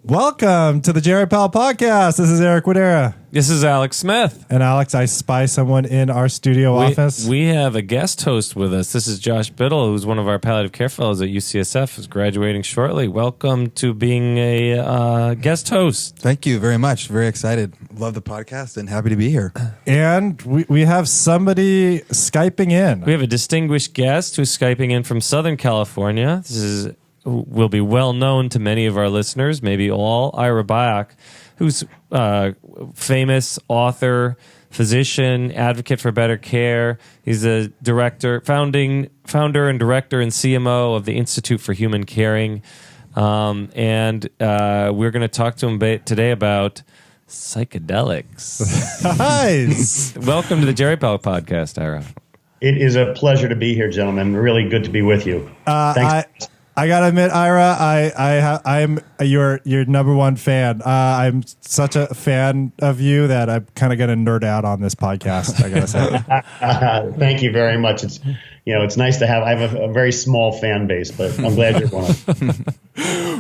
Welcome to the Jerry Powell Podcast. This is Eric Widera. This is Alex Smith. And Alex, I spy someone in our studio office. We have a guest host with us. This is Josh Biddle, who's one of our palliative care fellows at UCSF, who's graduating shortly. Welcome to being a guest host. Thank you very much. Very excited. Love the podcast and happy to be here. And we have somebody Skyping in. We have a distinguished guest who's Skyping in from Southern California. This will be well known to many of our listeners, maybe all. Ira Byock, who's famous author, physician, advocate for better care. He's a founder and director and CMO of the Institute for Human Caring. And we're going to talk to him today about psychedelics. Nice. Welcome to the Jerry Powell Podcast, Ira. It is a pleasure to be here, gentlemen. Really good to be with you. Thanks. I gotta admit, Ira, I'm your number one fan. I'm such a fan of you that I'm kind of gonna nerd out on this podcast. I gotta say. Thank you very much. It's nice to have. I have a very small fan base, but I'm glad you're one of them.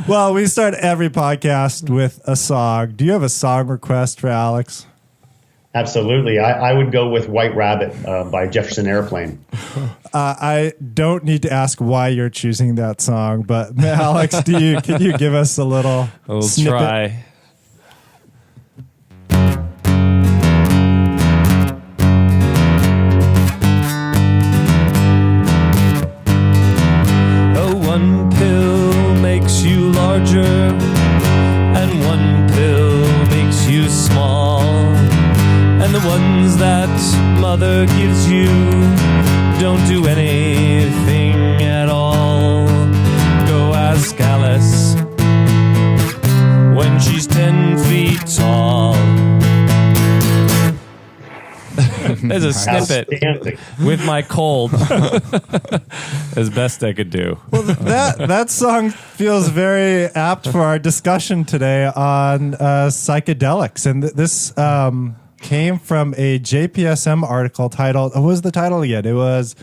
Well, we start every podcast with a song. Do you have a song request for Alex? Absolutely. I would go with White Rabbit by Jefferson Airplane. I don't need to ask why you're choosing that song, but Alex, can you give us a little snippet? Try. Oh, one pill makes you larger, and one pill makes you small. And the ones that mother gives you don't do anything at all. Go ask Alice when she's 10 feet tall. There's a snippet with my cold as best I could do. Well, that song feels very apt for our discussion today on psychedelics. And this came from a JPSM article titled, what was the title again? It was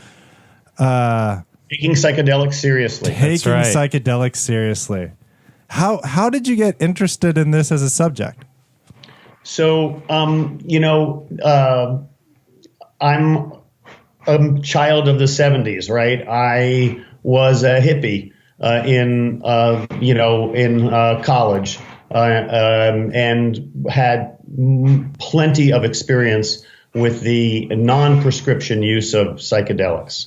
Taking Psychedelics Seriously. Taking Psychedelics Seriously. How did you get interested in this as a subject? So, I'm a child of the 70s, right? I was a hippie in college and had plenty of experience with the non-prescription use of psychedelics.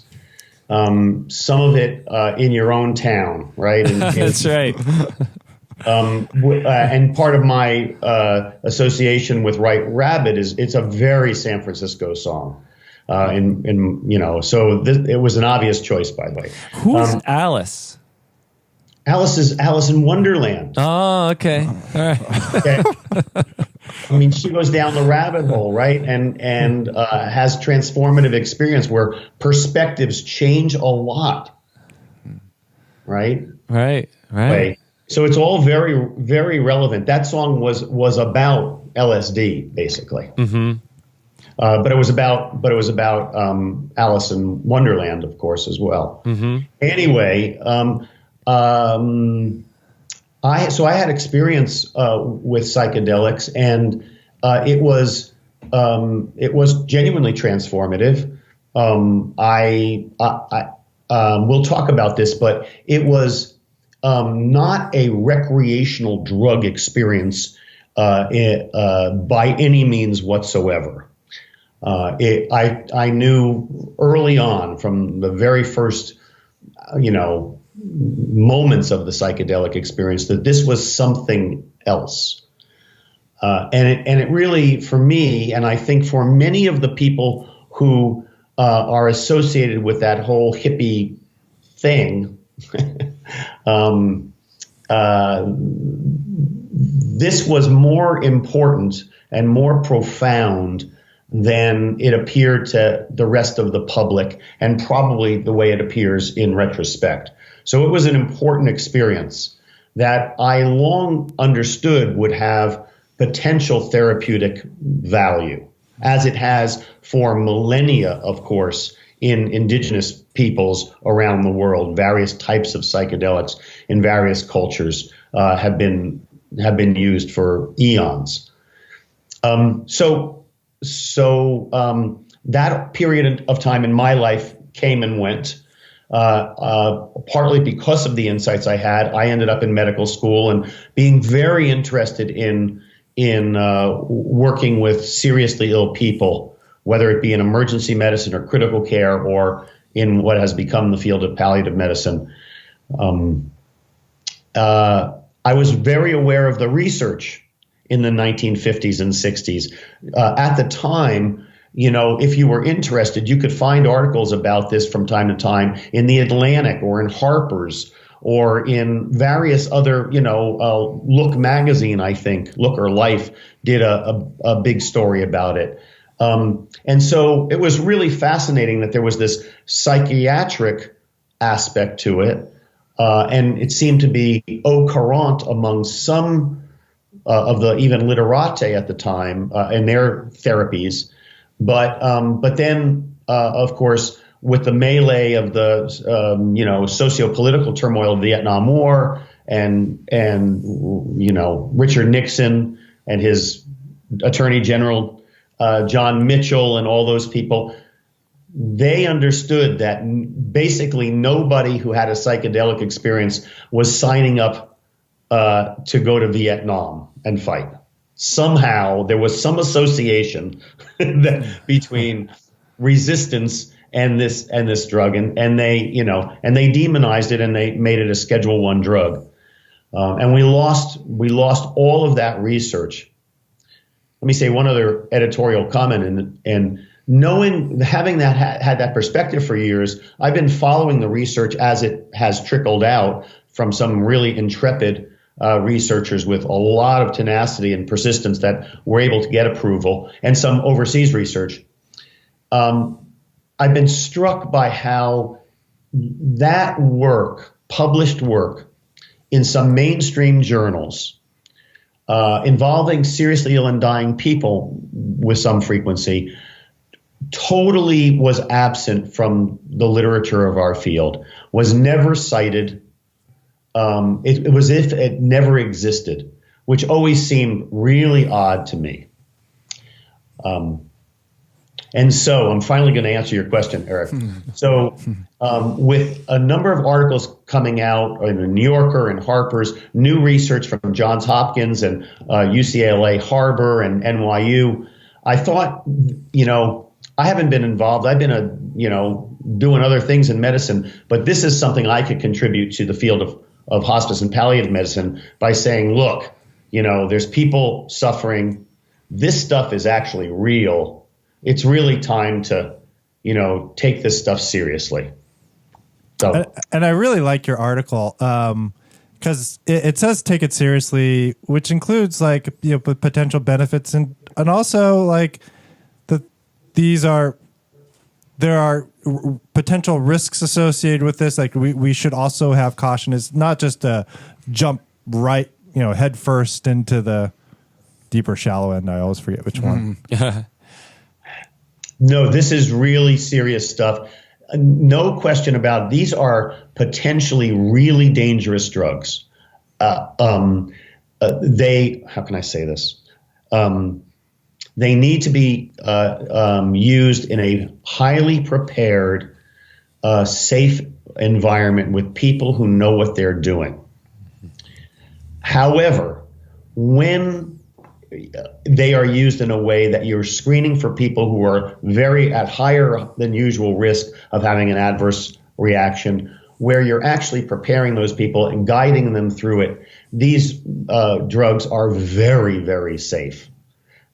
Some of it in your own town, right? That's right. And part of my association with White Rabbit is it's a very San Francisco song. So it was an obvious choice, by the way. Who's Alice? Alice is Alice in Wonderland. Oh, okay. All right. Okay. I mean, she goes down the rabbit hole, right? And has transformative experience where perspectives change a lot, right? Right. So it's all very, very relevant. That song was about LSD, basically. Mm-hmm. But it was about Alice in Wonderland, of course, as well. Mm-hmm. Anyway, I had experience with psychedelics, and it was genuinely transformative. We'll talk about this, but it was not a recreational drug experience by any means whatsoever. I knew early on, from the very first, moments of the psychedelic experience, that this was something else. And it really, for me, and I think for many of the people who are associated with that whole hippie thing, this was more important and more profound than it appeared to the rest of the public, and probably the way it appears in retrospect. So it was an important experience that I long understood would have potential therapeutic value, as it has for millennia, of course, in indigenous peoples around the world. Various types of psychedelics in various cultures have been have been used for eons. That period of time in my life came and went. Partly because of the insights I had, I ended up in medical school and being very interested in working with seriously ill people, whether it be in emergency medicine or critical care or in what has become the field of palliative medicine. I was very aware of the research in the 1950s and 60s. At the time, if you were interested, you could find articles about this from time to time in the Atlantic or in Harper's or in various other, Look magazine, I think, Look or Life did a big story about it. And so it was really fascinating that there was this psychiatric aspect to it. And it seemed to be au courant among some of the even literati at the time in their therapies. But then, of course, with the melee of the socio-political turmoil of the Vietnam War and Richard Nixon and his Attorney General John Mitchell and all those people, they understood that basically nobody who had a psychedelic experience was signing up to go to Vietnam and fight. Somehow there was some association between resistance and this drug, and they demonized it and they made it a Schedule I drug, and we lost all of that research. Let me say one other editorial comment, and having had that perspective for years, I've been following the research as it has trickled out from some really intrepid researchers with a lot of tenacity and persistence that were able to get approval, and some overseas research. I've been struck by how that work, published work in some mainstream journals, involving seriously ill and dying people with some frequency, totally was absent from the literature of our field, was never cited. It was as if it never existed, which always seemed really odd to me. And so I'm finally going to answer your question, Eric. So with a number of articles coming out in the New Yorker and Harper's, new research from Johns Hopkins and UCLA Harbor and NYU, I thought, I haven't been involved. I've been doing other things in medicine, but this is something I could contribute to the field of hospice and palliative medicine by saying, look, there's people suffering. This stuff is actually real. It's really time to, take this stuff seriously. So, and I really like your article because it says take it seriously, which includes potential benefits and also there are potential risks associated with this. Like we should also have caution. It's not just a jump right, head first into the deep or shallow end. I always forget which one. No, this is really serious stuff. No question about it. These are potentially really dangerous drugs. How can I say this? They need to be used in a highly prepared, safe environment with people who know what they're doing. However, when they are used in a way that you're screening for people who are at higher than usual risk of having an adverse reaction, where you're actually preparing those people and guiding them through it, these drugs are very, very safe.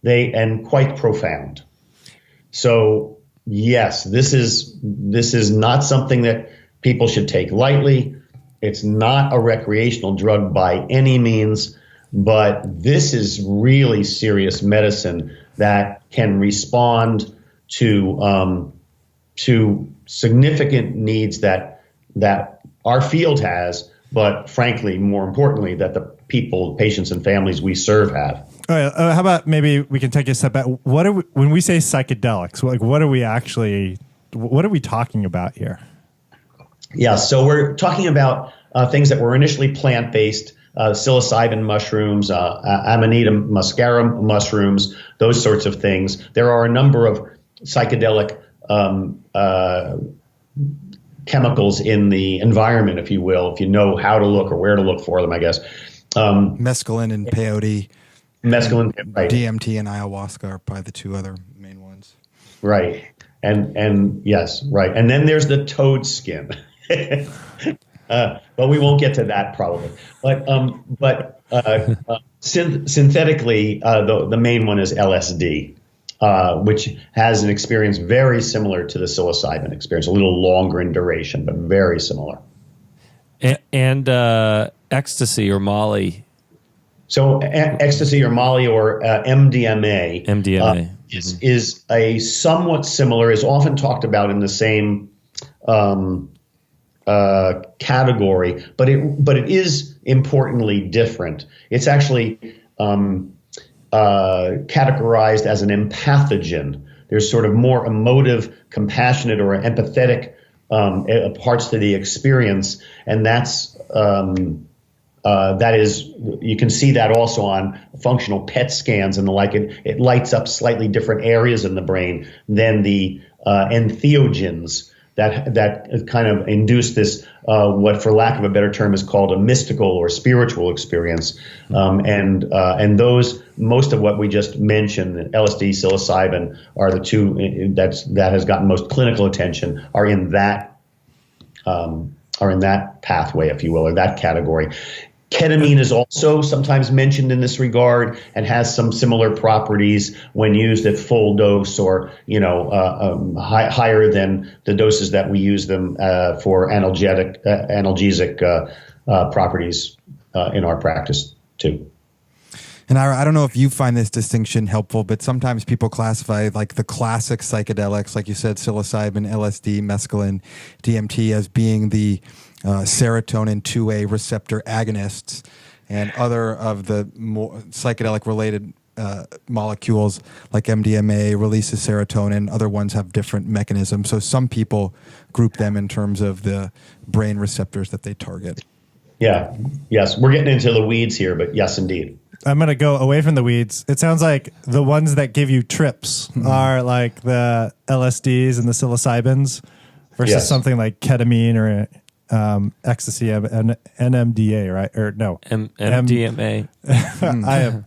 And quite profound. So yes, this is not something that people should take lightly. It's not a recreational drug by any means, but this is really serious medicine that can respond to significant needs that our field has, but frankly, more importantly, that the people, patients, and families we serve have. All right, how about maybe we can take a step back? When we say psychedelics, what are we talking about here? Yeah, so we're talking about things that were initially plant-based psilocybin mushrooms, Amanita muscaria mushrooms, those sorts of things. There are a number of psychedelic chemicals in the environment, if you will, if you know how to look or where to look for them, I guess. Mescaline and peyote. Mescaline, right. DMT and ayahuasca are probably the two other main ones. Right. And yes, right. And then there's the toad skin. But we won't get to that probably. But synthetically, the main one is LSD, which has an experience very similar to the psilocybin experience, a little longer in duration, but very similar. And ecstasy or Molly. So ecstasy or Molly or MDMA, is a somewhat similar, is often talked about in the same category, but it is importantly different. It's actually categorized as an empathogen. There's sort of more emotive, compassionate, or empathetic parts to the experience, and that is, you can see that also on functional PET scans and the like. It lights up slightly different areas in the brain than the entheogens that kind of induce this, what for lack of a better term is called a mystical or spiritual experience. And those, most of what we just mentioned, LSD, psilocybin, are the two that has gotten most clinical attention, are in that pathway, if you will, or that category. Ketamine is also sometimes mentioned in this regard and has some similar properties when used at full dose, or higher than the doses that we use them for analgesic properties in our practice too. And I don't know if you find this distinction helpful, but sometimes people classify like the classic psychedelics, like you said, psilocybin, LSD, mescaline, DMT, as being the serotonin 2A receptor agonists, and other of the more psychedelic related molecules like MDMA releases serotonin. Other ones have different mechanisms. So some people group them in terms of the brain receptors that they target. Yeah. Yes. We're getting into the weeds here, but yes, indeed. I'm going to go away from the weeds. It sounds like the ones that give you trips are like the LSDs and the psilocybins versus something like ketamine or ecstasy and NMDA, right? Or no. MDMA. Mm. I am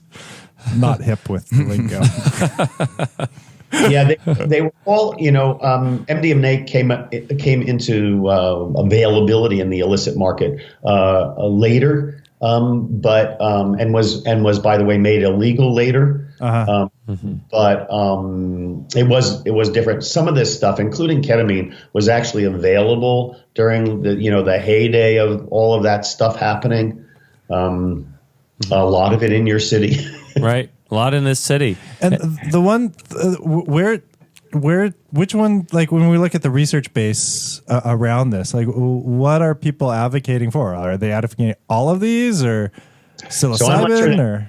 not hip with the lingo. Yeah, they were all, MDMA came into availability in the illicit market later, but was by the way made illegal later. Uh-huh. But it was different. Some of this stuff, including ketamine, was actually available during the heyday of all of that stuff happening. A lot of it in your city, right? A lot in this city. And the one which one, like when we look at the research base around this, like what are people advocating for? Are they advocating all of these or psilocybin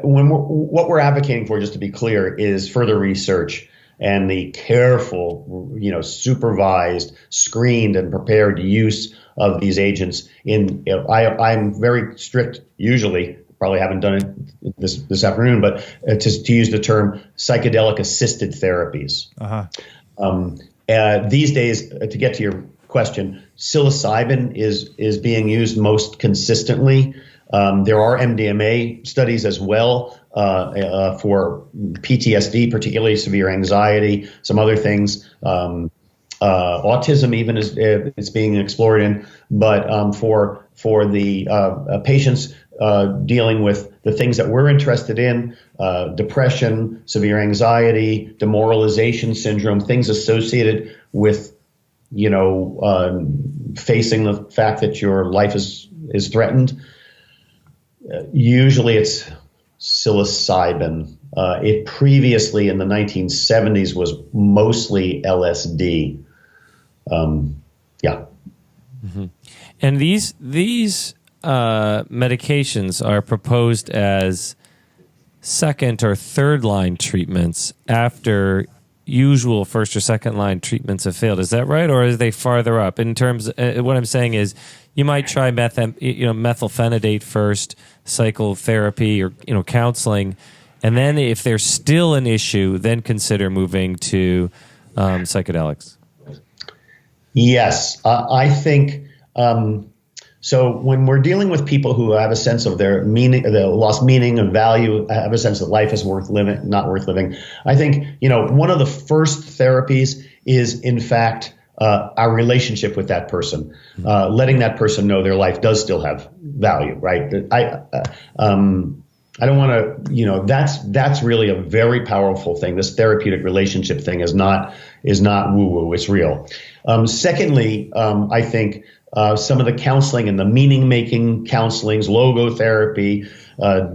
what we're advocating for, just to be clear, is further research and the careful, supervised, screened, and prepared use of these agents. I'm very strict usually. Probably haven't done it this afternoon, but to use the term psychedelic assisted therapies. These days, to get to your question, psilocybin is being used most consistently. There are MDMA studies as well for PTSD, particularly severe anxiety, some other things. Autism even is being explored in, but for the patients dealing with the things that we're interested in, depression, severe anxiety, demoralization syndrome, things associated with, facing the fact that your life is threatened. Usually it's psilocybin. It previously in the 1970s was mostly LSD. Mm-hmm. And these medications are proposed as second or third line treatments after usual first or second line treatments have failed. Is that right, or are they farther up? In terms, what I'm saying is, you might try methylphenidate first, psychotherapy, or counseling, and then if there's still an issue, then consider moving to psychedelics. Yes, I think. So when we're dealing with people who have a sense of their meaning, the lost meaning and value, have a sense that life is worth living, not worth living, I think, one of the first therapies is, in fact, our relationship with that person, letting that person know their life does still have value, right? I don't want to, that's really a very powerful thing. This therapeutic relationship thing is not woo-woo, it's real. Secondly, I think some of the counseling and the meaning-making counselings, logotherapy,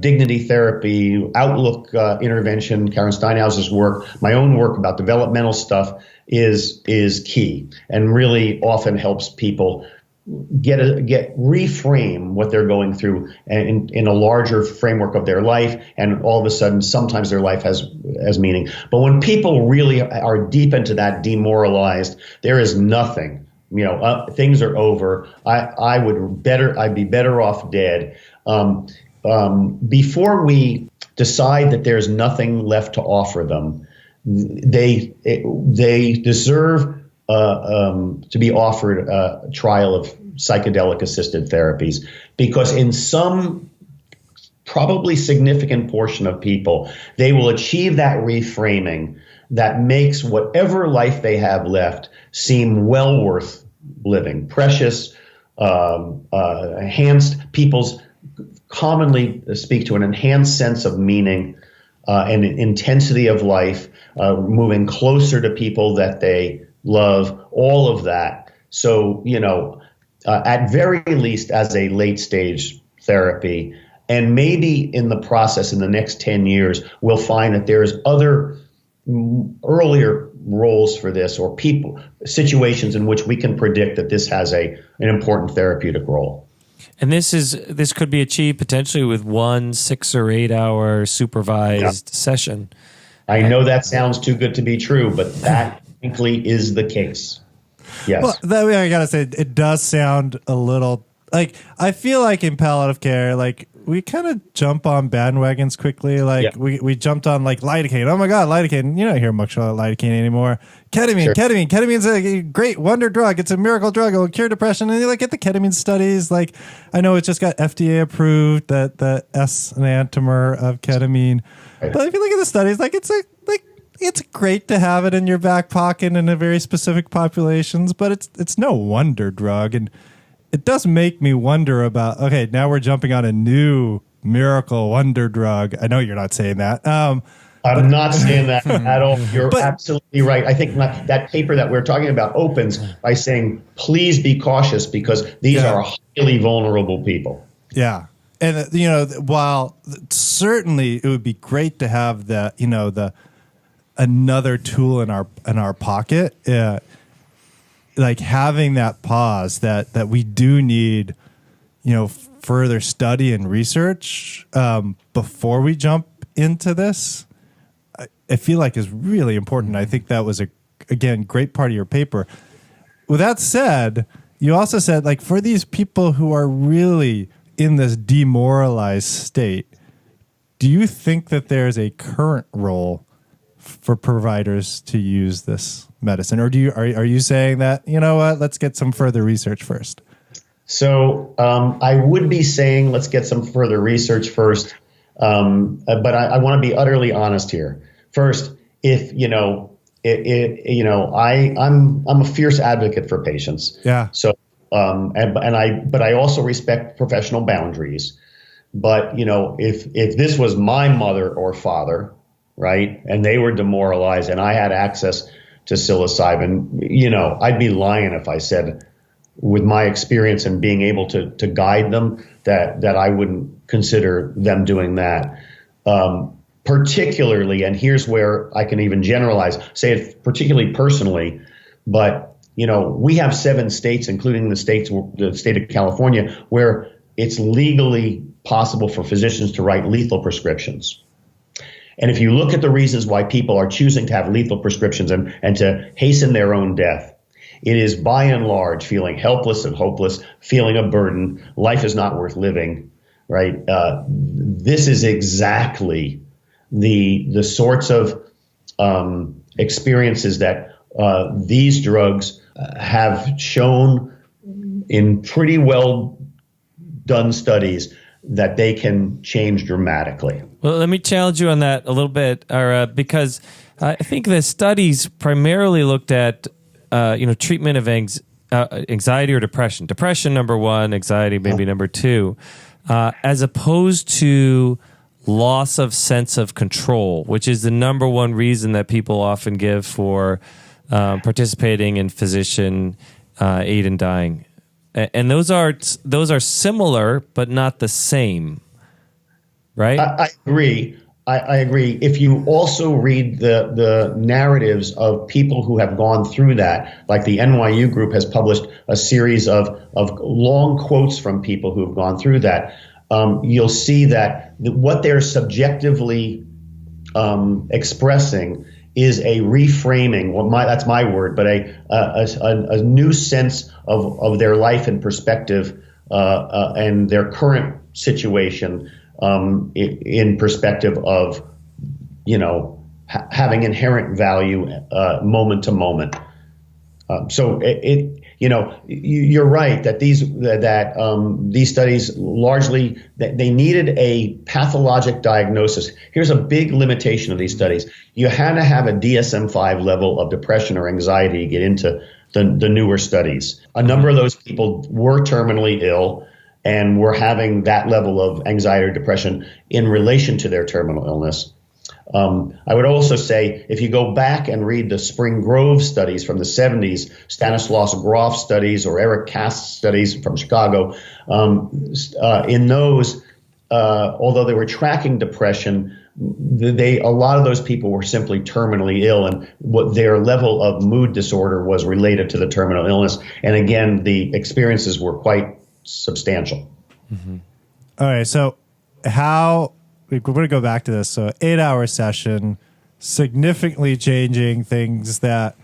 dignity therapy, outlook intervention, Karen Steinhauser's work, my own work about developmental stuff is key and really often helps people reframe what they're going through in a larger framework of their life, and all of a sudden sometimes their life has meaning. But when people really are deep into that, demoralized, there is nothing. Things are over. I'd be better off dead. Before we decide that there's nothing left to offer them, they deserve to be offered a trial of psychedelic assisted therapies, because in some probably significant portion of people, they will achieve that reframing that makes whatever life they have left seem well worth living, precious, enhanced. People's commonly speak to an enhanced sense of meaning and intensity of life, moving closer to people that they love, all of that. So, at very least as a late stage therapy, and maybe in the process in the next 10 years, we'll find that there's other earlier roles for this, or situations in which we can predict that this has an important therapeutic role. And this could be achieved potentially with 1 6 or 8 hour supervised session. I know that sounds too good to be true, but that frankly is the case. Yes. Well, that way I gotta say, it does sound a little like, I feel like in palliative care, like we kind of jump on bandwagons quickly. Like we jumped on like lidocaine. Oh my God, lidocaine. You don't hear much about lidocaine anymore. Ketamine. Ketamine's a great wonder drug. It's a miracle drug. It'll cure depression. And you like get the ketamine studies. Like I know it just got FDA approved, that the S enantiomer of ketamine. Right. But if you look at the studies, like it's great to have it in your back pocket in a very specific populations, but it's no wonder drug. And it does make me wonder about, okay, now we're jumping on a new miracle wonder drug. I know you're not saying that. I'm not saying that at all. You're absolutely right. I think that paper that we're talking about opens by saying, please be cautious because these are highly vulnerable people. Yeah. And, while certainly it would be great to have the another tool in our pocket, like having that pause that we do need, further study and research before we jump into this, I feel like is really important. I think that was again, great part of your paper. With that said, you also said, like, for these people who are really in this demoralized state, do you think that there's a current role for providers to use this medicine, or are you saying that, let's get some further research first? So I would be saying let's get some further research first, but I want to be utterly honest here. First, I'm a fierce advocate for patients. Yeah. So but I also respect professional boundaries. But if this was my mother or father, right, and they were demoralized and I had access to psilocybin, I'd be lying if I said, with my experience and being able to guide them, that I wouldn't consider them doing that. Particularly, and here's where I can even generalize, say it particularly personally, but we have 7 states, including the state of California, where it's legally possible for physicians to write lethal prescriptions. And if you look at the reasons why people are choosing to have lethal prescriptions and to hasten their own death, it is by and large feeling helpless and hopeless, feeling a burden. Life is not worth living, right? This is exactly the sorts of experiences that these drugs have shown in pretty well done studies that they can change dramatically. Well, let me challenge you on that a little bit, Ira, because I think the studies primarily looked at treatment of anxiety or depression. Depression, number one, anxiety, maybe number two, as opposed to loss of sense of control, which is the number one reason that people often give for participating in physician aid in dying. And those are similar, but not the same, right? I agree. I agree. If you also read the narratives of people who have gone through that, like the NYU group has published a series of long quotes from people who have gone through that, you'll see that what they're subjectively expressing is a reframing. Well, that's my word, but a new sense of their life and perspective and their current situation. In perspective of, having inherent value moment to moment. So you're right that these studies largely they needed a pathologic diagnosis. Here's a big limitation of these studies: you had to have a DSM-5 level of depression or anxiety to get into the newer studies. A number of those people were terminally ill and were having that level of anxiety or depression in relation to their terminal illness. I would also say, if you go back and read the Spring Grove studies from the 70s, Stanislaus Grof studies or Eric Kast's studies from Chicago, in those, although they were tracking depression, a lot of those people were simply terminally ill, and what their level of mood disorder was related to the terminal illness. And again, the experiences were quite substantial. Mm-hmm. All right, so we're going to go back to this. So 8-hour session, significantly changing things that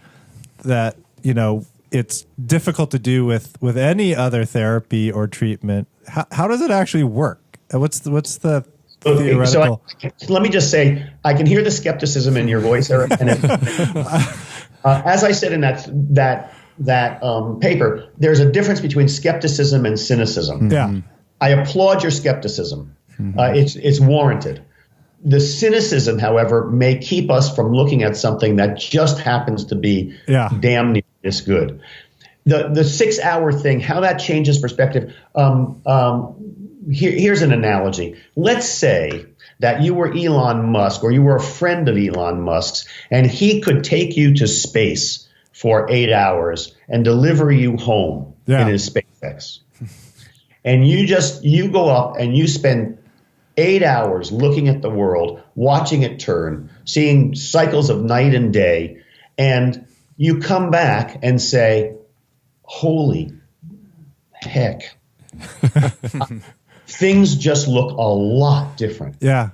it's difficult to do with any other therapy or treatment. How does it actually work? What's the theoretical? So let me just say, I can hear the skepticism in your voice, Eric. And as I said in that paper, there's a difference between skepticism and cynicism. Yeah. I applaud your skepticism. It's warranted. The cynicism, however, may keep us from looking at something that just happens to be damn near this good. The 6-hour thing, how that changes perspective. Here's an analogy. Let's say that you were Elon Musk, or you were a friend of Elon Musk's, and he could take you to space for 8 hours and deliver you home in his SpaceX. And you go up and you spend 8 hours looking at the world, watching it turn, seeing cycles of night and day, and you come back and say, holy heck, things just look a lot different. Yeah.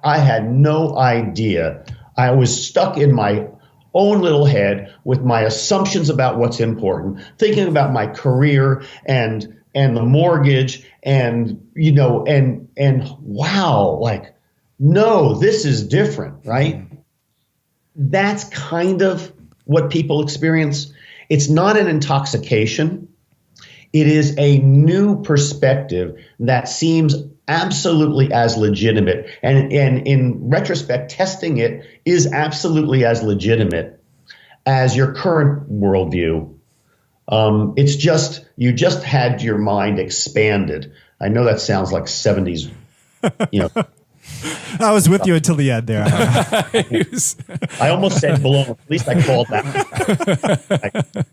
I had no idea. I was stuck in my own little head with my assumptions about what's important, thinking about my career and the mortgage and wow, like, no, this is different, right? That's kind of what people experience. It's not an intoxication. It is a new perspective that seems absolutely as legitimate. And in retrospect, testing it is absolutely as legitimate as your current worldview. It's just, you just had your mind expanded. I know that sounds like 70s, I was with you until the end there. I almost said blown. At least I called that.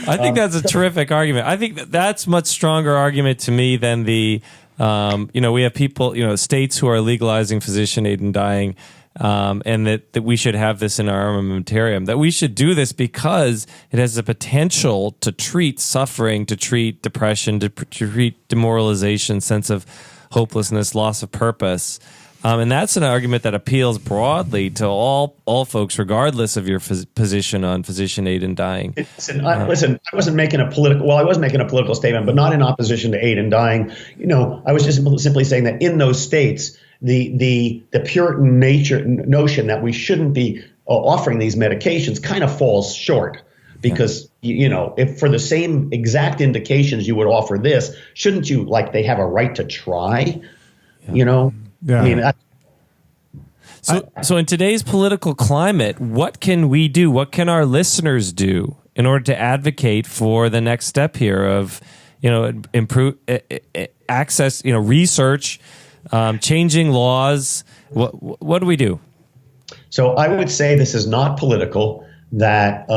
I think that's a terrific argument. I think that's much stronger argument to me than the, we have people, states who are legalizing physician aid in dying, and that we should have this in our armamentarium, that we should do this because it has the potential to treat suffering, to treat depression, to treat demoralization, sense of hopelessness, loss of purpose. And that's an argument that appeals broadly to all folks, regardless of your position on physician aid in dying. Listen, I wasn't making a political. Well, I was making a political statement, but not in opposition to aid in dying. I was just simply saying that in those states, the Puritan notion that we shouldn't be offering these medications kind of falls short. Because, if for the same exact indications you would offer this, shouldn't you, they have a right to try? Yeah. Yeah. I mean, So in today's political climate, what can we do? What can our listeners do in order to advocate for the next step here of, improve access, research, changing laws? What do we do? So I would say this is not political. That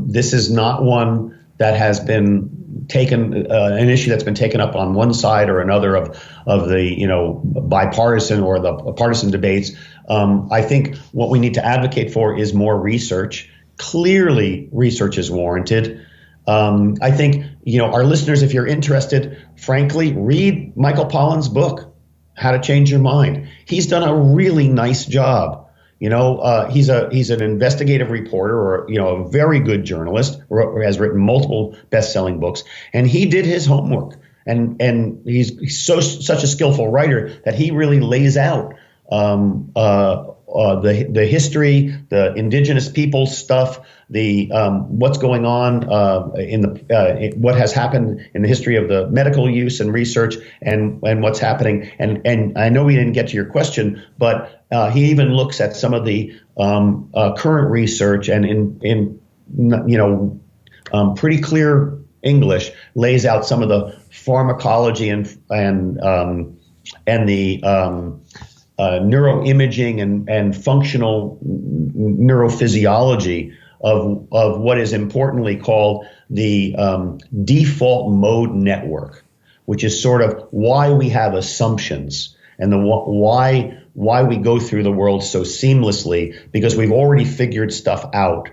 this is not one that has been taken, an issue that's been taken up on one side or another of the bipartisan or the partisan debates. I think what we need to advocate for is more research. Clearly, research is warranted. I think our listeners, if you're interested, frankly, read Michael Pollan's book, How to Change Your Mind. He's done a really nice job. He's an investigative reporter or, a very good journalist, or has written multiple best-selling books, and he did his homework. And he's such a skillful writer that he really lays out the history, the indigenous people stuff, the what's going on what has happened in the history of the medical use and research, and what's happening. And I know we didn't get to your question, but he even looks at some of the current research, and in pretty clear English lays out some of the pharmacology and the neuroimaging and functional neurophysiology of what is importantly called the default mode network, which is sort of why we have assumptions and why we go through the world so seamlessly, because we've already figured stuff out.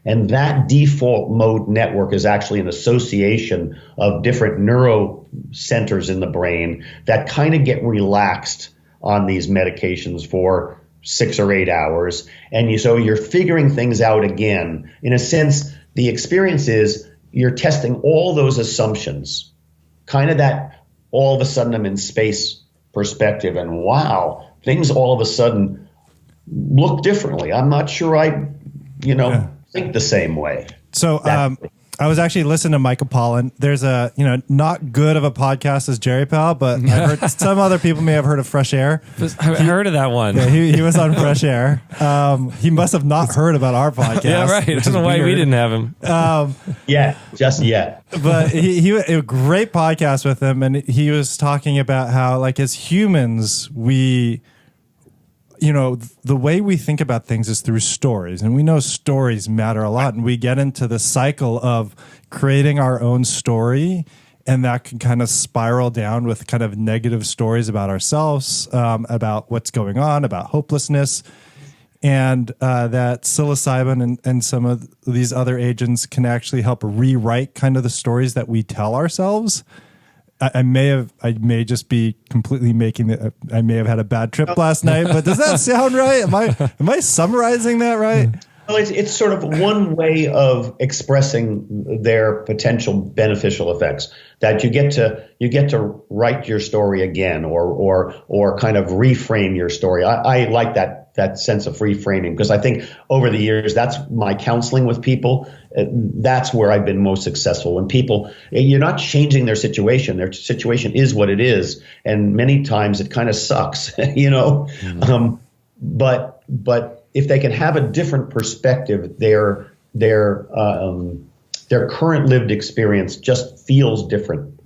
And that default mode network is actually an association of different neuro centers in the brain that kind of get relaxed on these medications for 6 or 8 hours. And so you're figuring things out again. In a sense, the experience is you're testing all those assumptions, kind of that all of a sudden I'm in space perspective, and wow, things all of a sudden look differently. I'm not sure I think the same way. So I was actually listening to Michael Pollan. There's a, not good of a podcast as Jerry Pal, but I heard some other people may have heard of Fresh Air. I heard of that one. Yeah, he was on Fresh Air. He must have not heard about our podcast. Yeah, right. I don't know why we didn't have him. Just yet. But he a great podcast with him, and he was talking about how, as humans, we, the way we think about things is through stories, and we know stories matter a lot, and we get into the cycle of creating our own story, and that can kind of spiral down with kind of negative stories about ourselves, about what's going on, about hopelessness, and that psilocybin and some of these other agents can actually help rewrite kind of the stories that we tell ourselves. I may just be completely making it. I may have had a bad trip last night, but does that sound right? Am I summarizing that right? Well, it's sort of one way of expressing their potential beneficial effects, that you get to write your story again, or kind of reframe your story. I like that sense of reframing, because I think over the years, that's my counseling with people. That's where I've been most successful. When people, you're not changing their situation. Their situation is what it is, and many times it kind of sucks, Mm-hmm. But if they can have a different perspective, their current lived experience just feels different,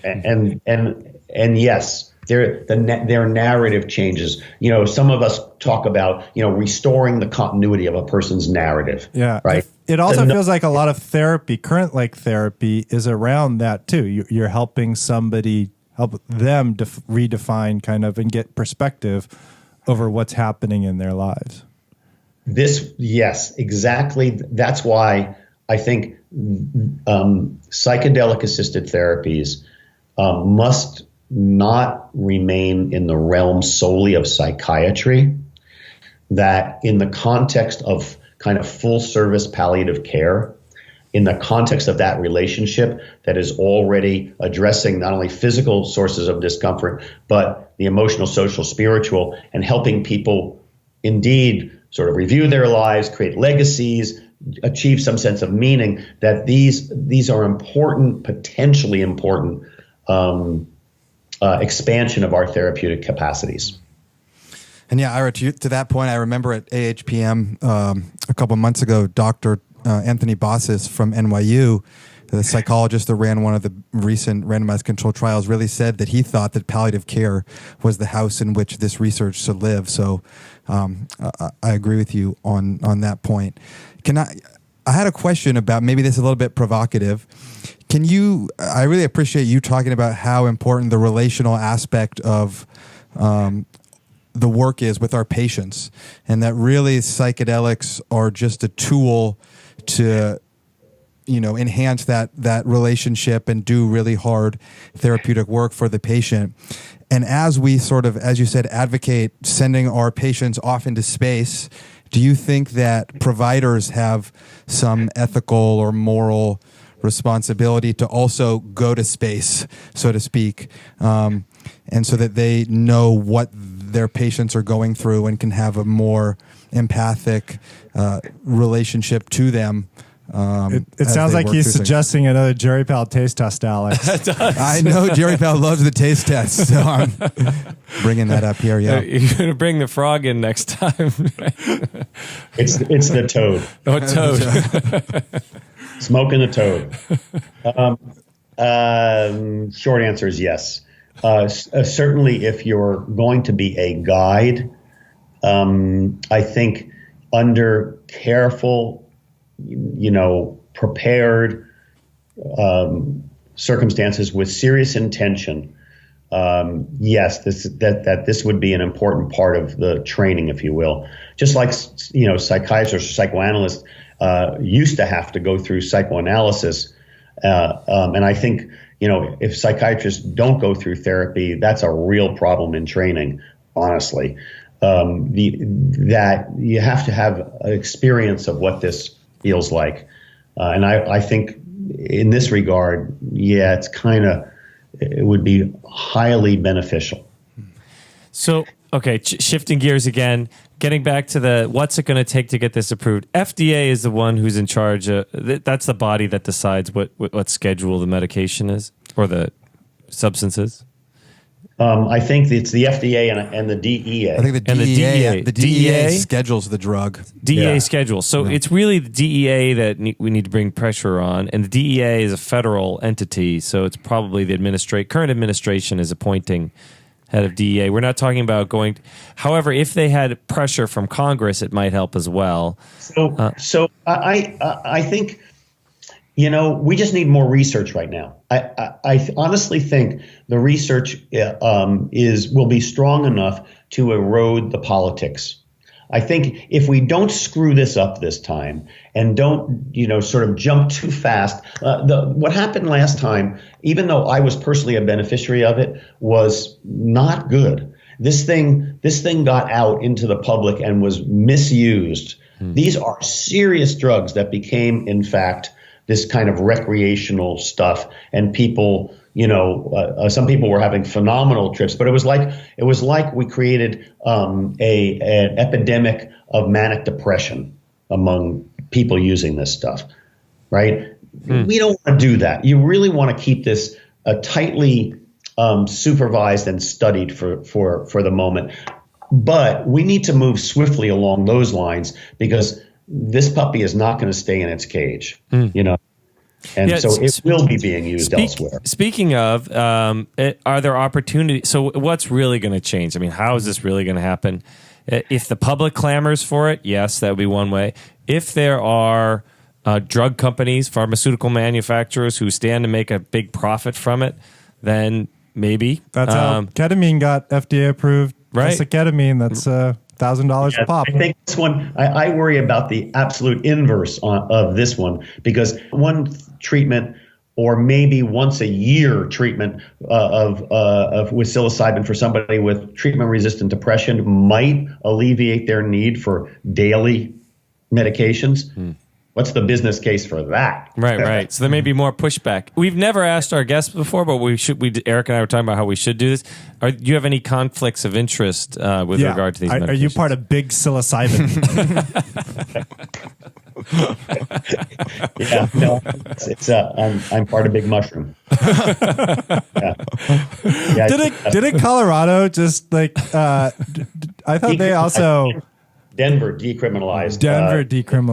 and yes, their narrative changes. Some of us talk about restoring the continuity of a person's narrative. Yeah, right. It also feels like a lot of therapy, current therapy, is around that too. You're helping somebody, help them redefine kind of and get perspective over what's happening in their lives. Yes, exactly. That's why I think psychedelic assisted therapies must not remain in the realm solely of psychiatry, that in the context of kind of full service palliative care, in the context of that relationship that is already addressing not only physical sources of discomfort, but the emotional, social, spiritual, and helping people indeed sort of review their lives, create legacies, achieve some sense of meaning, that these are important, potentially important expansion of our therapeutic capacities. And yeah, Ira, to that point, I remember at AHPM a couple months ago, Dr. Anthony Bossis from NYU, the psychologist that ran one of the recent randomized controlled trials, really said that he thought that palliative care was the house in which this research should live. So I agree with you on that point. I had a question about, maybe this is a little bit provocative. I really appreciate you talking about how important the relational aspect of the work is with our patients, and that really psychedelics are just a tool to, enhance that relationship and do really hard therapeutic work for the patient. And as we sort of, as you said, advocate sending our patients off into space, do you think that providers have some ethical or moral responsibility to also go to space, so to speak, and so that they know what their patients are going through and can have a more empathic relationship to them? It sounds like he's suggesting another Jerry Powell taste test, Alex. I know Jerry Powell loves the taste test, so I'm bringing that up here. Yeah, you're going to bring the frog in next time. It's the toad. Oh, toad. Smoking the toad. Short answer is yes. Certainly, if you're going to be a guide, I think under careful, prepared circumstances with serious intention, yes, this would be an important part of the training, if you will. Just like psychiatrists or psychoanalysts used to have to go through psychoanalysis, and I think if psychiatrists don't go through therapy, that's a real problem in training. Honestly, that you have to have an experience of what this feels like, and I think in this regard, yeah, it would be highly beneficial. So, okay, shifting gears again, getting back to what's it going to take to get this approved? FDA is the one who's in charge. That's the body that decides what schedule the medication is or the substances. I think it's the FDA and the DEA. I think the DEA schedules the drug. DEA schedules. So it's really the DEA that we need to bring pressure on, and the DEA is a federal entity, so it's probably the current administration is appointing head of DEA. We're not talking about going. However, if they had pressure from Congress, it might help as well. So I think we just need more research right now. I honestly think the research will be strong enough to erode the politics. I think if we don't screw this up this time and don't, sort of jump too fast, what happened last time, even though I was personally a beneficiary of it, was not good. This thing got out into the public and was misused. These are serious drugs that became, in fact, this kind of recreational stuff, and people, some people were having phenomenal trips, but it was like we created an epidemic of manic depression among people using this stuff, right? We don't want to do that. You really want to keep this tightly supervised and studied for the moment, but we need to move swiftly along those lines because this puppy is not going to stay in its cage, and so it will be being used elsewhere. Speaking of, are there opportunities? So what's really going to change? I mean, how is this really going to happen? If the public clamors for it, yes, that would be one way. If there are drug companies, pharmaceutical manufacturers who stand to make a big profit from it, then maybe. That's how ketamine got FDA approved. Right. That's a ketamine that's $1,000 a pop. I think this one, I worry about the absolute inverse of this one, because one treatment or maybe once a year treatment of with psilocybin for somebody with treatment-resistant depression might alleviate their need for daily medications. What's the business case for that? Right. So there may be more pushback. We've never asked our guests before, but Eric and I were talking about how we should do this. Do you have any conflicts of interest with regard to these medications? Are you part of big psilocybin? Yeah, no, I'm part of Big Mushroom. Didn't Colorado just like? I thought they also. Denver decriminalized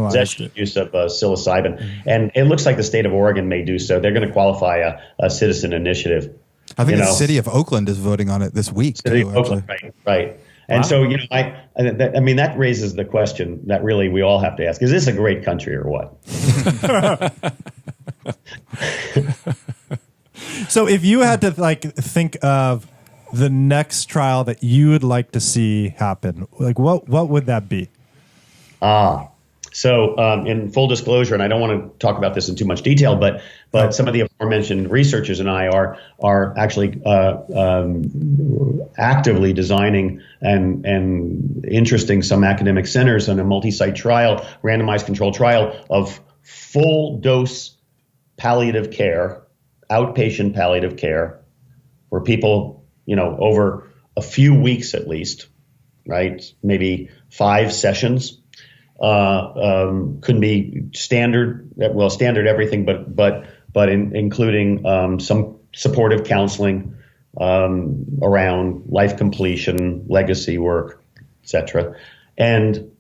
possession use of psilocybin, and it looks like the state of Oregon may do so. They're going to qualify a citizen initiative. I think the city of Oakland is voting on it this week. City of Oakland, right. And so, I mean, that raises the question that really we all have to ask: is this a great country or what? So, if you had to think of the next trial that you would like to see happen, what would that be? So in full disclosure, and I don't want to talk about this in too much detail, but some of the aforementioned researchers and I are actually actively designing and interesting some academic centers on a multi-site trial, randomized controlled trial of full dose palliative care, outpatient palliative care, where people, over a few weeks at least, right? Maybe 5 sessions. Couldn't be standard everything, but including some supportive counseling around life completion, legacy work, etc., and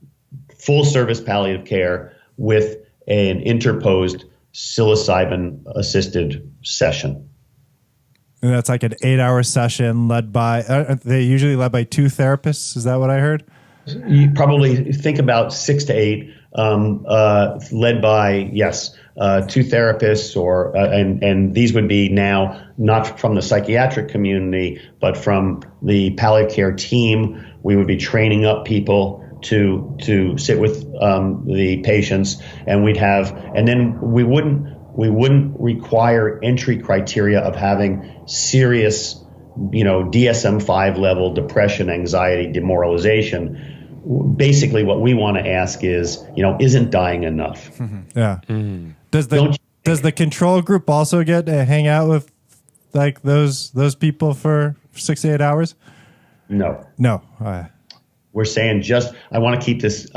full service palliative care with an interposed psilocybin assisted session. And that's like an 8-hour session led by, they usually led by 2 therapists. Is that what I heard? You probably think about 6 to 8, led by, 2 therapists, and these would be now not from the psychiatric community, but from the palliative care team. We would be training up people to sit with the patients, and then we wouldn't require entry criteria of having serious, DSM-5 level depression, anxiety, demoralization. Basically, what we want to ask is, isn't dying enough? Mm-hmm. Yeah. Mm-hmm. Does the control group also get to hang out with those people for 6 to 8 hours? No. We're saying I want to keep this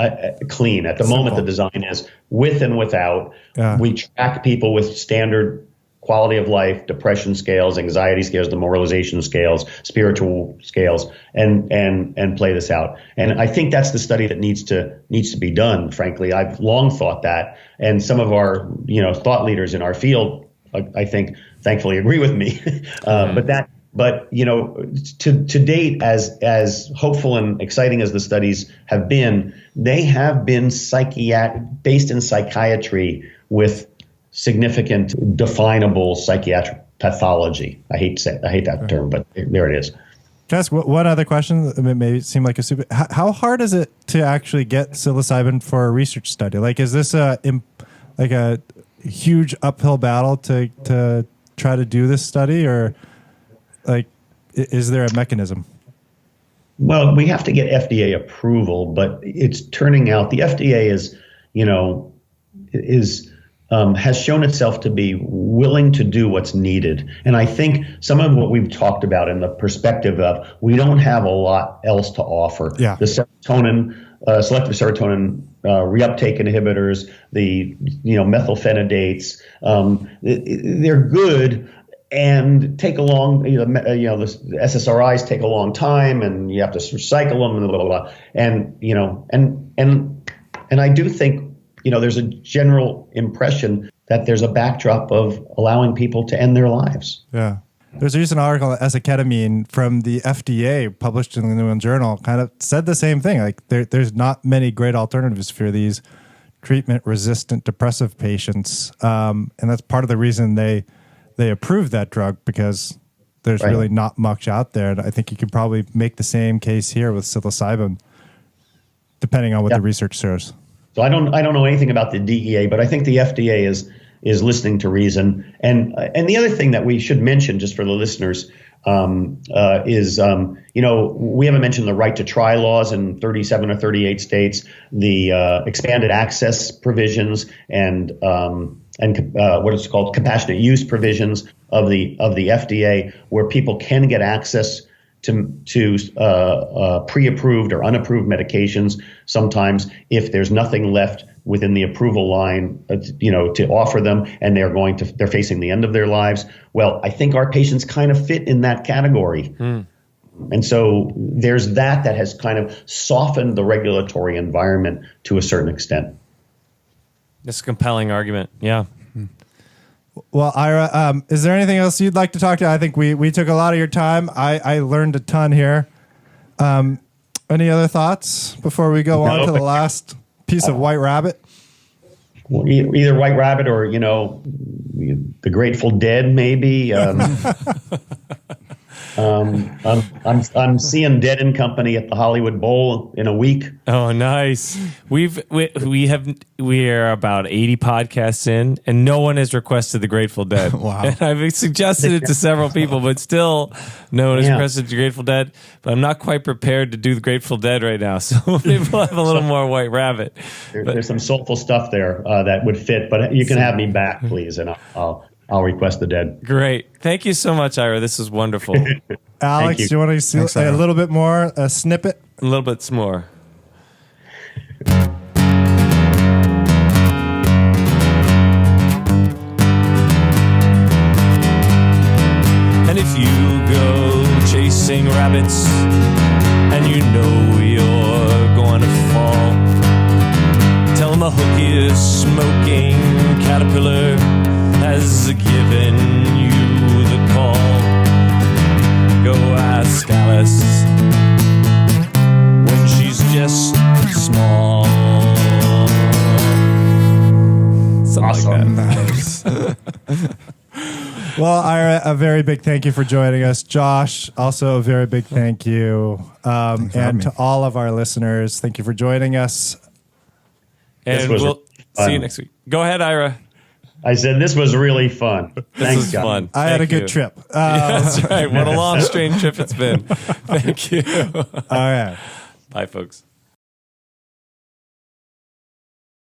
clean. At the moment, the design is with and without. Yeah. We track people with standard quality of life, depression scales, anxiety scales, demoralization scales, spiritual scales, and play this out. And I think that's the study that needs to be done. Frankly, I've long thought that, and some of our thought leaders in our field, I think, thankfully agree with me. But to date, as hopeful and exciting as the studies have been, they have been based in psychiatry with significant definable psychiatric pathology. I hate that term, but there it is. Can I ask one other question? It may seem like a stupid. How hard is it to actually get psilocybin for a research study? Is this a huge uphill battle to try to do this study, or is there a mechanism? Well, we have to get FDA approval, but it's turning out the FDA has shown itself to be willing to do what's needed. And I think some of what we've talked about in the perspective of we don't have a lot else to offer. Yeah. The serotonin, selective serotonin reuptake inhibitors, the methylphenidates, they're good and take a long, the SSRIs take a long time, and you have to recycle them, and blah, blah, blah. And I do think, there's a general impression that there's a backdrop of allowing people to end their lives. Yeah. There's a recent article on esketamine from the FDA published in the New England Journal kind of said the same thing. There's not many great alternatives for these treatment-resistant depressive patients. And that's part of the reason they approved that drug, because there's really not much out there. And I think you could probably make the same case here with psilocybin, depending on what the research shows. So I don't know anything about the DEA, but I think the FDA is listening to reason. And the other thing that we should mention, just for the listeners, is we haven't mentioned the right to try laws in 37 or 38 states, the expanded access provisions, and what is called compassionate use provisions of the FDA, where people can get access to pre-approved or unapproved medications sometimes if there's nothing left within the approval line, to offer them, and they're facing the end of their lives. Well, I think our patients kind of fit in that category. And so there's that has kind of softened the regulatory environment to a certain extent. That's a compelling argument. Yeah. Well, Ira, is there anything else you'd like to talk to? I think we took a lot of your time. I learned a ton here. Any other thoughts before we go on to the last piece of White Rabbit? Well, either White Rabbit or, the Grateful Dead, maybe. I'm seeing Dead and Company at the Hollywood Bowl in a week. Oh, nice. We are about 80 podcasts in, and no one has requested the Grateful Dead. Wow. And I've suggested it to several people, but still no one has requested the Grateful Dead. But I'm not quite prepared to do the Grateful Dead right now, so maybe we'll have a little more White Rabbit. There's some soulful stuff there that would fit, but you can have me back, please, and I'll request the Dead. Great. Thank you so much, Ira. This is wonderful. Alex, do you want to see a little bit more, a snippet? A little bit more. And if you go chasing rabbits and you know you're going to fall, tell them a hooky smoking caterpillar has given you the call. Go ask Alice when she's just small. Something like that. Nice. Well, Ira, a very big thank you for joining us. Josh, also a very big thank you. And to all of our listeners, thank you for joining us. And we'll see you next week. Go ahead, Ira. I said this was really fun. This was fun. I had a good trip. Yeah, that's right. What a long, strange trip it's been. Thank you. All right. Bye, folks.